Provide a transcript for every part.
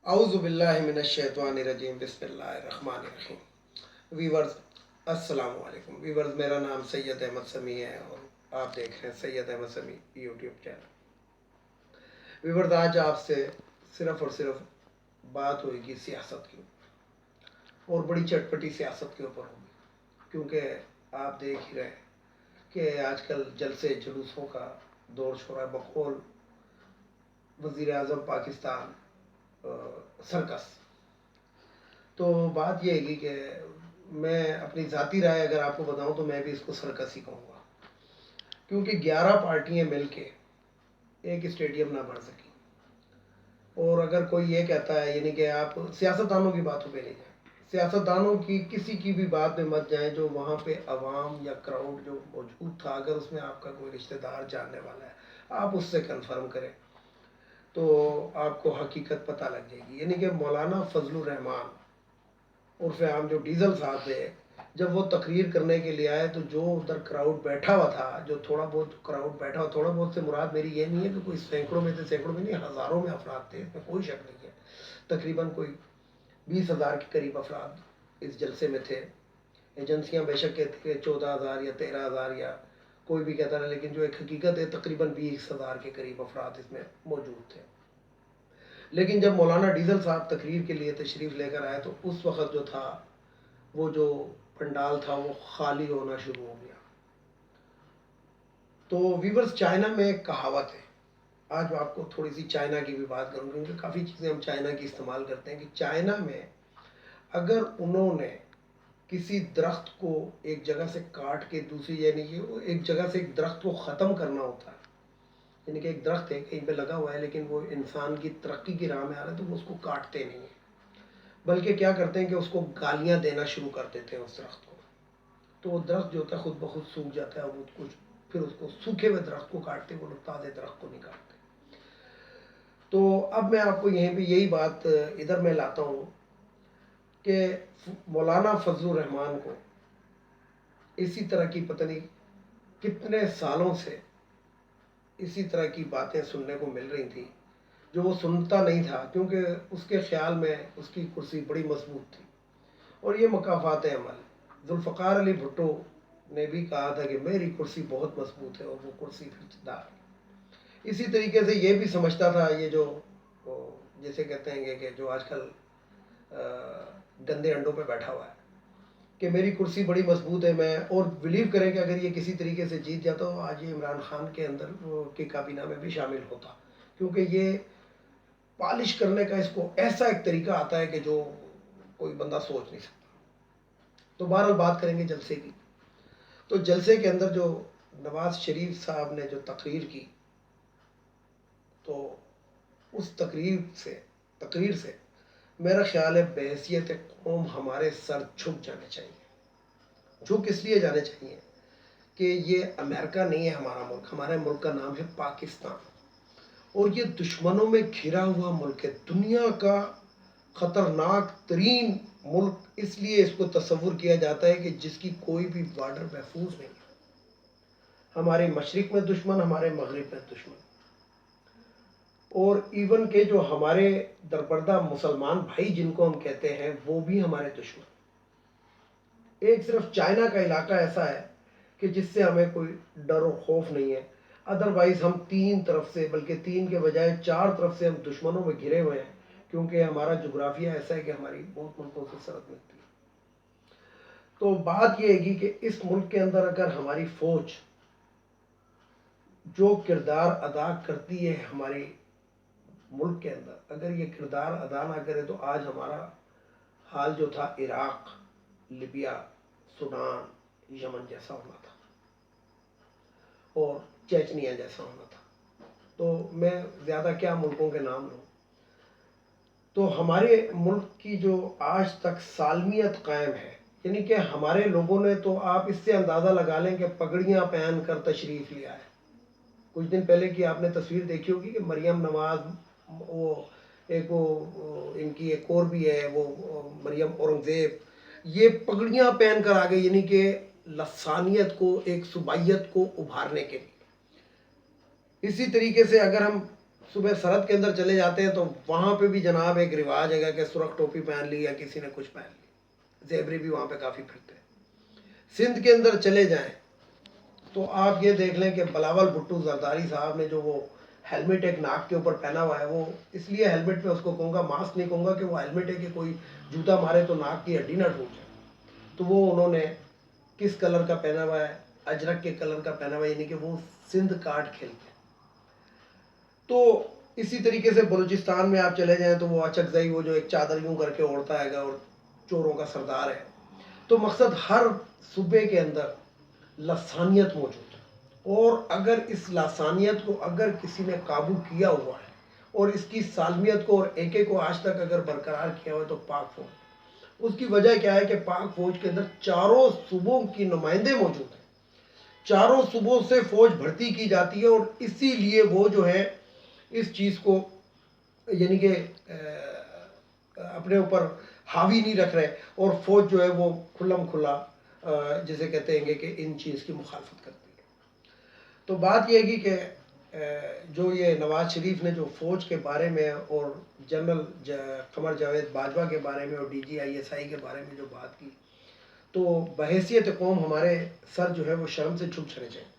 اعوذ باللہ من الشیطان الرجیم بسم اللہ الرحمن الرحیم. ویورز السلام علیکم. ویورز میرا نام سید احمد سمیع ہے اور آپ دیکھ رہے ہیں سید احمد سمیع یوٹیوب چینل. ویورز آج آپ سے صرف اور صرف بات ہوئے گی سیاست کی اوپر اور بڑی چٹپٹی سیاست کے اوپر ہوگی کیونکہ آپ دیکھ ہی رہے ہیں کہ آج کل جلسے جلوسوں کا دور چھوڑا ہے بقول وزیر اعظم پاکستان سرکس. تو بات یہ ہے کہ میں اپنی ذاتی رائے اگر آپ کو بتاؤں تو میں بھی اس کو سرکس ہی کہوں گا کیونکہ 11 پارٹیاں مل کے ایک اسٹیڈیم نہ بن سکی. اور اگر کوئی یہ کہتا ہے یعنی کہ آپ سیاستدانوں کی باتوں پہ نہیں جائیں, سیاستدانوں کی کسی کی بھی بات پہ مت جائیں. جو وہاں پہ عوام یا کراؤڈ جو موجود تھا اگر اس میں آپ کا کوئی رشتہ دار جاننے والا ہے آپ اس سے کنفرم کریں تو آپ کو حقیقت پتہ لگ جائے گی. یعنی کہ مولانا فضل الرحمان عرف عام جو ڈیزل صاحب تھے جب وہ تقریر کرنے کے لیے آئے تو جو ادھر کراؤڈ بیٹھا ہوا تھا, جو تھوڑا بہت کراؤڈ بیٹھا ہوا, تھوڑا بہت سے مراد میری یہ نہیں ہے کہ کوئی سینکڑوں میں تھے, سینکڑوں میں نہیں, ہزاروں میں افراد تھے, اس میں کوئی شک نہیں ہے. تقریباً کوئی 20,000 کے قریب افراد اس جلسے میں تھے. ایجنسیاں بے شک کہتی ہیں 14,000 یا 13,000 یا کوئی بھی کہتا ہے, لیکن جو ایک حقیقت ہے تقریباً 20,000 کے قریب افراد اس میں موجود تھے. لیکن جب مولانا ڈیزل صاحب تقریر کے لیے تشریف لے کر آئے تو اس وقت جو تھا وہ جو پنڈال تھا وہ خالی ہونا شروع ہو گیا. تو ویورز چائنا میں ایک کہاوت ہے, آج آپ کو تھوڑی سی چائنا کی بھی بات کروں کیونکہ کافی چیزیں ہم چائنا کی استعمال کرتے ہیں کہ چائنا میں اگر انہوں نے کسی درخت کو ایک جگہ سے کاٹ کے دوسری, یعنی کہ ایک جگہ سے ایک درخت کو ختم کرنا ہوتا ہے, یعنی کہ ایک درخت ہے کہیں پہ لگا ہوا ہے لیکن وہ انسان کی ترقی کی راہ میں آ رہا ہے تو وہ اس کو کاٹتے نہیں ہیں بلکہ کیا کرتے ہیں کہ اس کو گالیاں دینا شروع کر دیتے ہیں اس درخت کو. تو وہ درخت جو ہوتا ہے خود بخود سوکھ جاتا ہے. وہ کچھ پھر اس کو سوکھے ہوئے درخت کو کاٹتے, وہ لوگ تازے درخت کو نہیں کاٹتے. تو اب میں آپ کو یہیں پہ یہی بات ادھر میں لاتا ہوں کہ مولانا فضل الرحمان کو اسی طرح کی پتہ نہیں کتنے سالوں سے اسی طرح کی باتیں سننے کو مل رہی تھیں جو وہ سنتا نہیں تھا کیونکہ اس کے خیال میں اس کی کرسی بڑی مضبوط تھی. اور یہ مقافات عمل ذوالفقار علی بھٹو نے بھی کہا تھا کہ میری کرسی بہت مضبوط ہے اور وہ کرسی پھر دار. اسی طریقے سے یہ بھی سمجھتا تھا یہ جو جیسے کہتے ہیں کہ جو آج کل گندے انڈوں پہ بیٹھا ہوا ہے کہ میری کرسی بڑی مضبوط ہے. میں اور بلیو کریں کہ اگر یہ کسی طریقے سے جیت جاتا تو آج یہ عمران خان کے اندر کی کابینہ میں بھی شامل ہوتا کیونکہ یہ پالش کرنے کا اس کو ایسا ایک طریقہ آتا ہے کہ جو کوئی بندہ سوچ نہیں سکتا. تو بہرحال بات کریں گے جلسے کی. تو جلسے کے اندر جو نواز شریف صاحب نے جو تقریر کی تو اس تقریر سے میرا خیال ہے بحیثیت قوم ہمارے سر جھک جانے چاہیے. جھک اس لیے جانے چاہیے کہ یہ امریکہ نہیں ہے ہمارا ملک, ہمارے ملک کا نام ہے پاکستان اور یہ دشمنوں میں گھرا ہوا ملک ہے, دنیا کا خطرناک ترین ملک. اس لیے اس کو تصور کیا جاتا ہے کہ جس کی کوئی بھی بارڈر محفوظ نہیں ہے. ہمارے مشرق میں دشمن, ہمارے مغرب میں دشمن, اور ایون کہ جو ہمارے درپردہ مسلمان بھائی جن کو ہم کہتے ہیں وہ بھی ہمارے دشمن. ایک صرف چائنا کا علاقہ ایسا ہے کہ جس سے ہمیں کوئی ڈر و خوف نہیں ہے. ادروائز ہم 3 طرف سے, بلکہ 3 کے بجائے 4 طرف سے ہم دشمنوں میں گھرے ہوئے ہیں کیونکہ ہمارا جغرافیہ ایسا ہے کہ ہماری بہت ملکوں سے سرحد ملتی ہے. تو بات یہ ہے کہ اس ملک کے اندر اگر ہماری فوج جو کردار ادا کرتی ہے ہمارے ملک کے اندر, اگر یہ کردار ادا نہ کرے تو آج ہمارا حال جو تھا عراق, لیبیا, سوڈان, یمن جیسا ہونا تھا اور چیچنیا جیسا ہونا تھا. تو میں زیادہ کیا ملکوں کے نام لوں. تو ہمارے ملک کی جو آج تک سالمیت قائم ہے, یعنی کہ ہمارے لوگوں نے, تو آپ اس سے اندازہ لگا لیں کہ پگڑیاں پہن کر تشریف لیا ہے. کچھ دن پہلے کی آپ نے تصویر دیکھی ہوگی کہ مریم نواز, وہ ایک وہ ان کی ایک اور بھی ہے وہ مریم اورنگزیب, یہ پگڑیاں پہن کر آ گئے, یعنی کہ لسانیت کو, ایک صوبائیت کو ابھارنے کے لیے. اسی طریقے سے اگر ہم صبح سرحد کے اندر چلے جاتے ہیں تو وہاں پہ بھی جناب ایک رواج ہے کہ سرخ ٹوپی پہن لی یا کسی نے کچھ پہن لی، زیبری بھی وہاں پہ کافی پھرتے ہیں۔ سندھ کے اندر چلے جائیں تو آپ یہ دیکھ لیں کہ بلاول بھٹو زرداری صاحب نے جو وہ ہیلمٹ ایک ناک کے اوپر پہنا ہوا ہے، وہ اس لیے ہیلمٹ میں اس کو کہوں گا، ماسک نہیں کہوں گا، کہ وہ ہیلمٹ ہے کہ کوئی جوتا مارے تو ناک کی ہڈی نہ ٹوٹ جائے، تو وہ انہوں نے کس کلر کا پہنا ہوا ہے؟ اجرک کے کلر کا پہنا ہوا ہے، یعنی کہ وہ سندھ کارڈ کھیلتے ہیں۔ تو اسی طریقے سے بلوچستان میں آپ چلے جائیں تو وہ اچکزئی، وہ جو ایک چادر یوں کر کے اوڑھتا ہے گا اور چوروں کا سردار ہے۔ تو مقصد ہر صوبے کے اندر لسانیت موجود ہے، اور اگر اس لسانیت کو اگر کسی نے قابو کیا ہوا ہے اور اس کی سالمیت کو اور ایکے کو آج تک اگر برقرار کیا ہوا ہے تو پاک فوج۔ اس کی وجہ کیا ہے کہ پاک فوج کے اندر چاروں صوبوں کی نمائندے موجود ہیں، چاروں صوبوں سے فوج بھرتی کی جاتی ہے، اور اسی لیے وہ جو ہے اس چیز کو یعنی کہ اپنے اوپر حاوی نہیں رکھ رہے، اور فوج جو ہے وہ کھلم کھلا جسے کہتے ہیں کہ ان چیز کی مخالفت کرتی ہے۔ تو بات یہ ہے کہ جو یہ نواز شریف نے جو فوج کے بارے میں اور جنرل قمر جاوید باجوہ کے بارے میں اور D G I S I کے بارے میں جو بات کی، تو بحیثیت قوم ہمارے سر جو ہے وہ شرم سے جھک جانے چاہیے،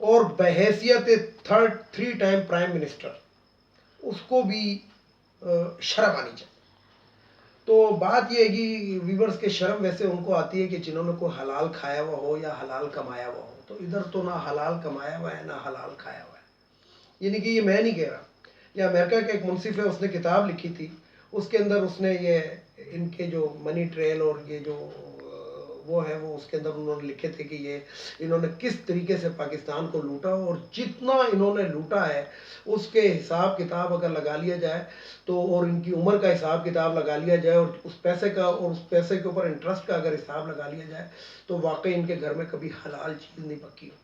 اور بحیثیت تھری ٹائم پرائم منسٹر اس کو بھی شرم آنی چاہیے۔ تو بات یہ ہے کہ ویورز کے شرم ویسے ان کو آتی ہے کہ جنہوں نے کوئی حلال کھایا ہوا ہو یا حلال کمایا ہوا ہو، تو ادھر تو نہ حلال کمایا ہوا ہے نہ حلال کھایا ہوا ہے، یعنی کہ یہ میں نہیں کہہ رہا، یہ امریکہ کا ایک منصف ہے، اس نے کتاب لکھی تھی، اس کے اندر اس نے یہ ان کے جو منی ٹریل اور یہ جو وہ ہے وہ اس کے اندر انہوں نے لکھے تھے کہ یہ انہوں نے کس طریقے سے پاکستان کو لوٹا، اور جتنا انہوں نے لوٹا ہے اس کے حساب کتاب اگر لگا لیا جائے تو، اور ان کی عمر کا حساب کتاب لگا لیا جائے، اور اس پیسے کا اور اس پیسے کے اوپر انٹرسٹ کا اگر حساب لگا لیا جائے تو واقعی ان کے گھر میں کبھی حلال چیز نہیں پکی ہو۔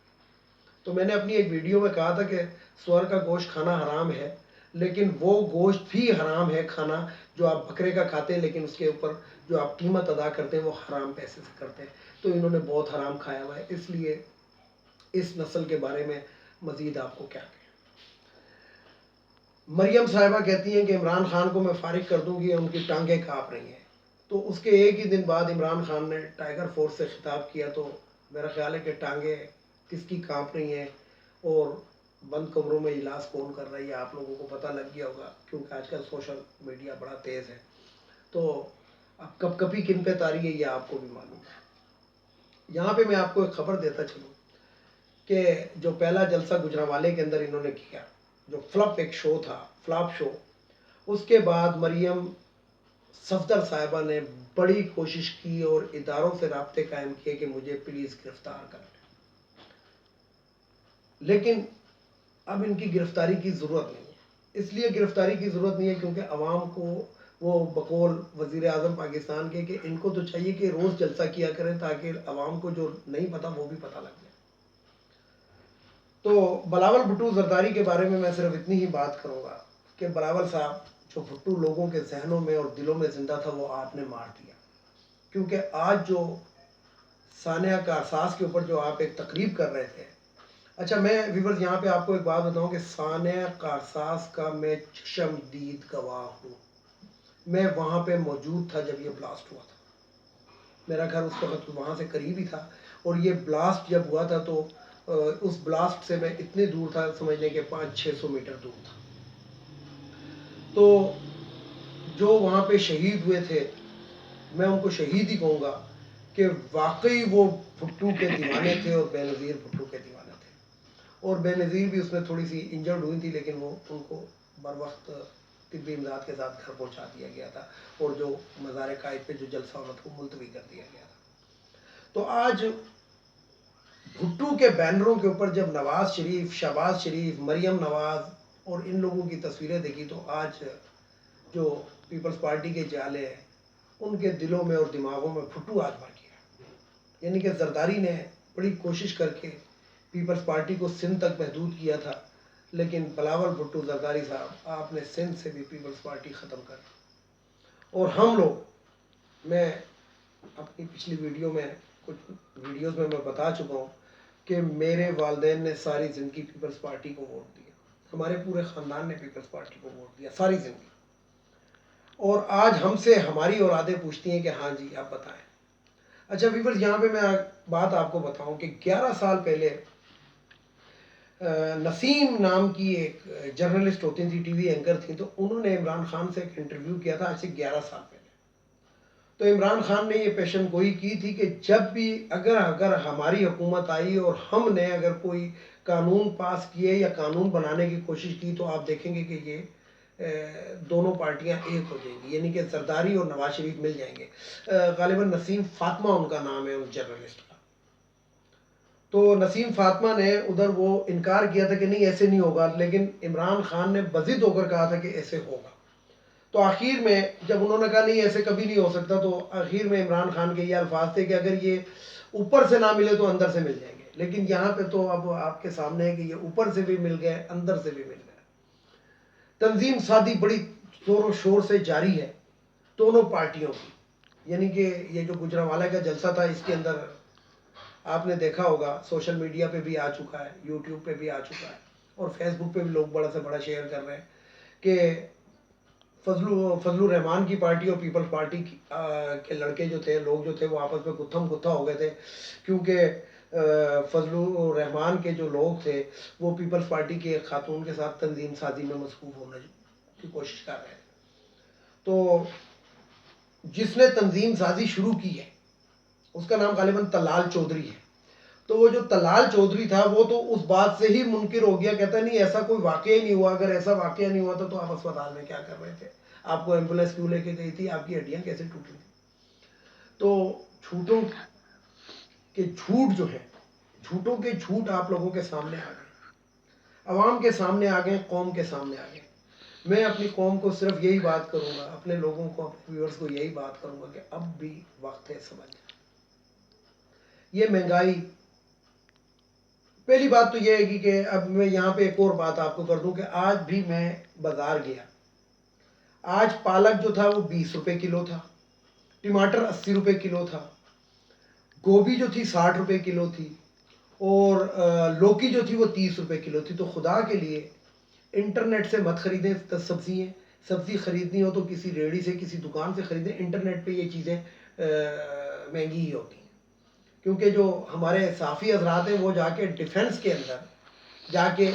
تو میں نے اپنی ایک ویڈیو میں کہا تھا کہ سور کا گوشت کھانا حرام ہے، لیکن وہ گوشت بھی حرام ہے کھانا جو آپ بکرے کا کھاتے ہیں، لیکن اس کے اوپر جو آپ قیمت ادا کرتے ہیں وہ حرام پیسے سے کرتے ہیں، تو انہوں نے بہت حرام کھایا ہوا ہے۔ اس لیے اس نسل کے بارے میں مزید آپ کو کیا کہیں۔ مریم صاحبہ کہتی ہیں کہ عمران خان کو میں فارغ کر دوں گی، ان کی ٹانگیں کانپ رہی ہیں، تو اس کے ایک ہی دن بعد عمران خان نے ٹائیگر فورس سے خطاب کیا، تو میرا خیال ہے کہ ٹانگیں کس کی کانپ رہی ہیں اور بند کمروں میں اجلاس کون کر رہی ہے آپ لوگوں کو پتہ لگ گیا ہوگا، کیونکہ آج کل سوشل میڈیا بڑا تیز ہے، تو اب کب کبھی کن پہ تاری ہے یہ آپ کو بھی معلوم ہے۔ یہاں پہ میں آپ کو ایک خبر دیتا چلوں کہ جو پہلا جلسہ گجرانوالے کے اندر انہوں نے کیا، جو فلپ ایک شو تھا، فلاپ شو، اس کے بعد مریم صفدر صاحبہ نے بڑی کوشش کی اور اداروں سے رابطے قائم کیے کہ مجھے پلیز گرفتار کر لیں، لیکن اب ان کی گرفتاری کی ضرورت نہیں ہے۔ اس لیے گرفتاری کی ضرورت نہیں ہے کیونکہ عوام کو وہ بقول وزیر اعظم پاکستان کے کہ ان کو تو چاہیے کہ روز جلسہ کیا کریں تاکہ عوام کو جو نہیں پتا وہ بھی پتہ لگ جائے۔ تو بلاول بھٹو زرداری کے بارے میں صرف اتنی ہی بات کروں گا کہ بلاول صاحب جو بھٹو لوگوں کے ذہنوں میں اور دلوں میں زندہ تھا وہ آپ نے مار دیا، کیونکہ آج جو سانحہ کارساز کے اوپر جو آپ ایک تقریب کر رہے تھے، اچھا میں ویورز یہاں پہ آپ کو ایک بات بتاؤں کہ سانحہ کارساز کا میں چشم دید گواہ ہوں، میں وہاں پہ موجود تھا جب یہ بلاسٹ ہوا تھا، میرا گھر اس وقت وہاں سے قریب ہی تھا، اور یہ بلاسٹ جب ہوا تھا تو اس بلاسٹ سے میں اتنے دور تھا، سمجھ لیں کہ 500-600 میٹر دور تھا۔ تو جو وہاں پہ شہید ہوئے تھے میں ان کو شہید ہی کہوں گا کہ واقعی وہ بھٹو کے دیوانے تھے اور بے نظیر بھٹو کے دیوانے تھے، اور بے نظیر بھی اس میں تھوڑی سی انجرڈ ہوئی تھی، لیکن وہ ان کو بر وقت طبی امداد کے ساتھ گھر پہنچا دیا گیا تھا، اور جو مزار قائد پہ جو جلسہ ہونا تھا وہ ملتوی کر دیا گیا تھا۔ تو آج بھٹو کے بینروں کے اوپر جب نواز شریف، شہباز شریف، مریم نواز اور ان لوگوں کی تصویریں دیکھی تو آج جو پیپلز پارٹی کے جالے ہیں ان کے دلوں میں اور دماغوں میں بھٹو آج بھر گیا، یعنی کہ زرداری نے بڑی کوشش کر کے پیپلز پارٹی کو سندھ تک محدود کیا تھا، لیکن بلاول بھٹو زرداری صاحب آپ نے سندھ سے بھی پیپلز پارٹی ختم کر دی، اور ہم لوگ، میں اپنی پچھلی ویڈیو میں کچھ ویڈیوز میں بتا چکا ہوں کہ میرے والدین نے ساری زندگی پیپلز پارٹی کو ووٹ دیا، ہمارے پورے خاندان نے پیپلز پارٹی کو ووٹ دیا ساری زندگی، اور آج ہم سے ہماری اولادیں پوچھتی ہیں کہ ہاں جی آپ بتائیں۔ اچھا ویورز، یہاں پہ میں بات آپ کو بتاؤں کہ 11 سال پہلے نسیم نام کی ایک جرنلسٹ ہوتی تھی، ٹی وی اینکر تھی، تو انہوں نے عمران خان سے ایک انٹرویو کیا تھا آج سے 11 سال پہلے۔ تو عمران خان نے یہ پیشن گوئی کی تھی کہ جب بھی اگر ہماری حکومت آئی اور ہم نے اگر کوئی قانون پاس کیے یا قانون بنانے کی کوشش کی تو آپ دیکھیں گے کہ یہ دونوں پارٹیاں ایک ہو جائیں گی، یعنی کہ زرداری اور نواز شریف مل جائیں گے۔ غالباً نسیم فاطمہ ان کا نام ہے اس جرنلسٹ کا۔ تو نسیم فاطمہ نے ادھر وہ انکار کیا تھا کہ نہیں ایسے نہیں ہوگا، لیکن عمران خان نے بضد ہو کر کہا تھا کہ ایسے ہوگا۔ تو آخر میں جب انہوں نے کہا نہیں ایسے کبھی نہیں ہو سکتا، تو آخر میں عمران خان کے یہ الفاظ تھے کہ اگر یہ اوپر سے نہ ملے تو اندر سے مل جائیں گے۔ لیکن یہاں پہ تو اب آپ کے سامنے ہے کہ یہ اوپر سے بھی مل گئے، اندر سے بھی مل گئے۔ تنظیم سازی بڑی زور و شور سے جاری ہے دونوں پارٹیوں کی، یعنی کہ یہ جو گجرانوالہ کا جلسہ تھا اس کے اندر آپ نے دیکھا ہوگا سوشل میڈیا پہ بھی آ چکا ہے، یوٹیوب پہ بھی آ چکا ہے، اور فیس بک پہ بھی لوگ بڑا سے بڑا شیئر کر رہے ہیں کہ فضل الرحمان کی پارٹی اور پیپلز پارٹی کے لڑکے جو تھے، لوگ جو تھے، وہ آپس میں گتھم گتھا ہو گئے تھے، کیونکہ فضل الرحمان کے جو لوگ تھے وہ پیپلز پارٹی کے ایک خاتون کے ساتھ تنظیم سازی میں مصروف ہونے کی کوشش کر رہے تھے۔ تو جس نے تنظیم سازی شروع کی ہے اس کا نام غالباً طلال چودھری ہے۔ تو وہ جو طلال چودھری تھا وہ تو اس بات سے ہی منکر ہو گیا، کہتا نہیں ایسا کوئی واقعہ ہی نہیں ہوا، اگر ایسا واقعہ نہیں ہوا تو آپ اسپتال میں کیا کر رہے تھے، آپ کو ایمبولینس کیوں لے کے گئی تھی، آپ کی ہڈیاں کیسے ٹوٹی تھی۔ تو جھوٹوں کے جھوٹ جو ہے، جھوٹوں کے جھوٹ آپ لوگوں کے سامنے آ گئے، عوام کے سامنے آ گئے، قوم کے سامنے آ گئے۔ میں اپنی قوم کو صرف یہی بات کروں گا، اپنے لوگوں کو، اپنے ویورز کو یہی بات کروں گا کہ اب بھی وقت ہے سمجھ۔ یہ مہنگائی، پہلی بات تو یہ ہے کہ اب میں یہاں پہ ایک اور بات آپ کو کر دوں کہ آج بھی میں بازار گیا، آج پالک جو تھا وہ 20 روپے کلو تھا، ٹماٹر 80 روپے کلو تھا، گوبھی جو تھی 60 روپے کلو تھی، اور لوکی جو تھی وہ 30 روپے کلو تھی۔ تو خدا کے لیے انٹرنیٹ سے مت خریدیں سبزی خریدنی ہو تو کسی ریڑھی سے، کسی دکان سے خریدیں، انٹرنیٹ پہ یہ چیزیں مہنگی ہی ہوتی ہیں، کیونکہ جو ہمارے صحافی حضرات ہیں وہ جا کے ڈیفنس کے اندر جا کے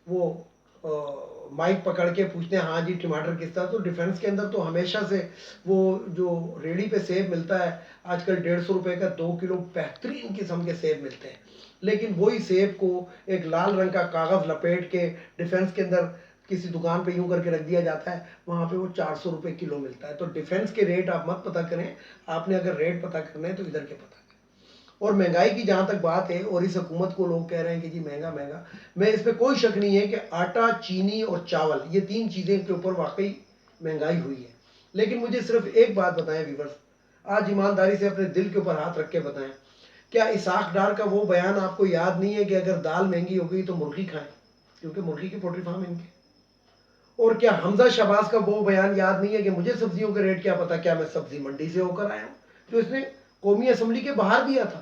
وہ مائک پکڑ کے پوچھتے ہیں ہاں جی ٹماٹر کس طرح، تو ڈیفنس کے اندر تو ہمیشہ سے وہ جو ریڑھی پہ سیب ملتا ہے آج کل 150 روپے کا 2 کلو بہترین قسم کے سیب ملتے ہیں، لیکن وہی سیب کو ایک لال رنگ کا کاغذ لپیٹ کے ڈیفنس کے اندر کسی دکان پہ یوں کر کے رکھ دیا جاتا ہے، وہاں پہ وہ 400 روپے کلو ملتا ہے۔ تو ڈیفنس کے ریٹ آپ مت پتہ کریں، آپ نے اگر ریٹ پتہ کرنا ہے تو ادھر کے پتہ کریں۔ اور مہنگائی کی جہاں تک بات ہے، اور اس حکومت کو لوگ کہہ رہے ہیں کہ جی مہنگا مہنگا، میں اس پہ کوئی شک نہیں ہے کہ آٹا، چینی اور چاول یہ 3 چیزیں کے اوپر واقعی مہنگائی ہوئی ہے، لیکن مجھے صرف ایک بات بتائیں ویورز، آج ایمانداری سے اپنے دل کے اوپر ہاتھ رکھ کے بتائیں، کیا اسحاق ڈار کا وہ بیان آپ کو یاد نہیں ہے کہ اگر دال مہنگی ہو گئی تو مرغی کھائیں، کیونکہ مرغی کے پوٹری فارم ان کے؟ اور کیا حمزہ شہباز کا وہ بیان یاد نہیں ہے کہ مجھے سبزیوں کے ریٹ کیا پتا، کیا میں سبزی منڈی سے ہو کر آیا ہوں، جو اس نے قومی اسمبلی کے باہر دیا تھا،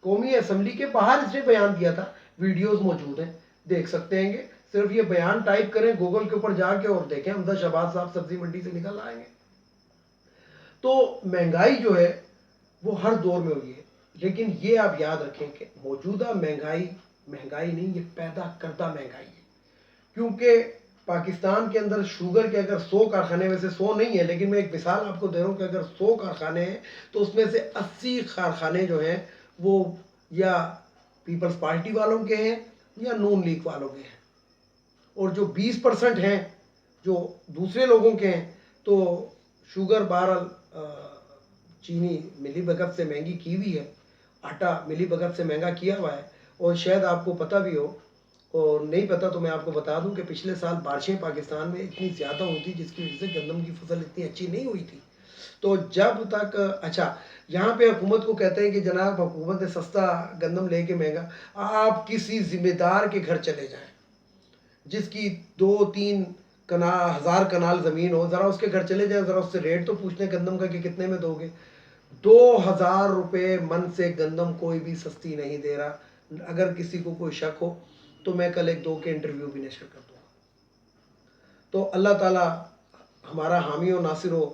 قومی اسمبلی کے باہر اس نے بیان دیا تھا، ویڈیوز موجود ہیں، دیکھ سکتے ہیں گے، صرف یہ بیان ٹائپ کریں گوگل کے اوپر جا کے اور دیکھیں حمزہ شہباز صاحب سبزی منڈی سے نکل آئیں گے۔ تو مہنگائی جو ہے وہ ہر دور میں ہوئی ہے، لیکن یہ آپ یاد رکھیں کہ موجودہ مہنگائی نہیں، یہ پیدا کردہ مہنگائی ہے، کیونکہ پاکستان کے اندر شوگر کے اگر 100 کارخانے میں سے 100 نہیں ہے، لیکن میں ایک مثال آپ کو دے رہا ہوں کہ اگر 100 کارخانے ہیں تو اس میں سے 80 کارخانے جو ہیں وہ یا پیپلز پارٹی والوں کے ہیں یا نون لیگ والوں کے ہیں، اور جو 20% ہیں جو دوسرے لوگوں کے ہیں، تو شوگر بہرحال چینی ملی بھگت سے مہنگی کی ہوئی ہے، آٹا ملی بھگت سے مہنگا کیا ہوا ہے، اور شاید آپ کو پتہ بھی ہو، اور نہیں پتہ تو میں آپ کو بتا دوں کہ پچھلے سال بارشیں پاکستان میں اتنی زیادہ ہوئی تھی جس کی وجہ سے گندم کی فصل اتنی اچھی نہیں ہوئی تھی۔ تو جب تک اچھا یہاں پہ حکومت کو کہتے ہیں کہ جناب حکومت نے سستا گندم لے کے مہنگا، آپ کسی ذمہ دار کے گھر چلے جائیں جس کی 2-3 ہزار کنال زمین ہو، ذرا اس کے گھر چلے جائیں، ذرا اس سے ریٹ تو پوچھنے گندم کا کہ کتنے میں دو گے۔ 2000 روپے من سے گندم کوئی بھی سستی نہیں دے رہا۔ اگر کسی کو کوئی شک ہو تو میں کل 1-2 کے انٹرویو بھی نشر کر دوں گا۔ تو اللہ تعالیٰ ہمارا حامی و ناصر ہو،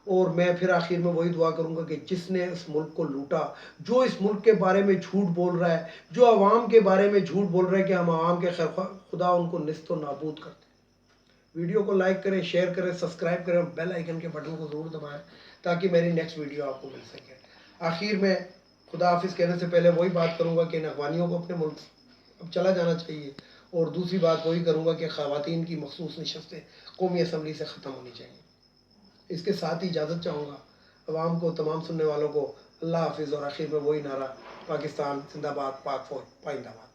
اور میں پھر آخر میں وہی دعا کروں گا کہ جس نے اس ملک کو لوٹا، جو اس ملک کے بارے میں جھوٹ بول رہا ہے، جو عوام کے بارے میں جھوٹ بول رہا ہے کہ ہم عوام کے خیر خواہ، خدا ان کو نیست و نابود کرتے۔ ویڈیو کو لائک کریں، شیئر کریں، سبسکرائب کریں، بیل آئیکن کے بٹن کو ضرور دبائیں تاکہ میری نیکسٹ ویڈیو آپ کو مل سکے۔ آخر میں خدا حافظ کہنے سے پہلے وہی بات کروں گا کہ ان اخوانیوں کو اپنے ملک اب چلا جانا چاہیے، اور دوسری بات وہی کروں گا کہ خواتین کی مخصوص نشستیں قومی اسمبلی سے ختم ہونی چاہیے۔ اس کے ساتھ ہی اجازت چاہوں گا عوام کو، تمام سننے والوں کو، اللہ حافظ، اور آخر میں وہی نعرہ، پاکستان زندہ باد، پاک فوج پائندہ باد۔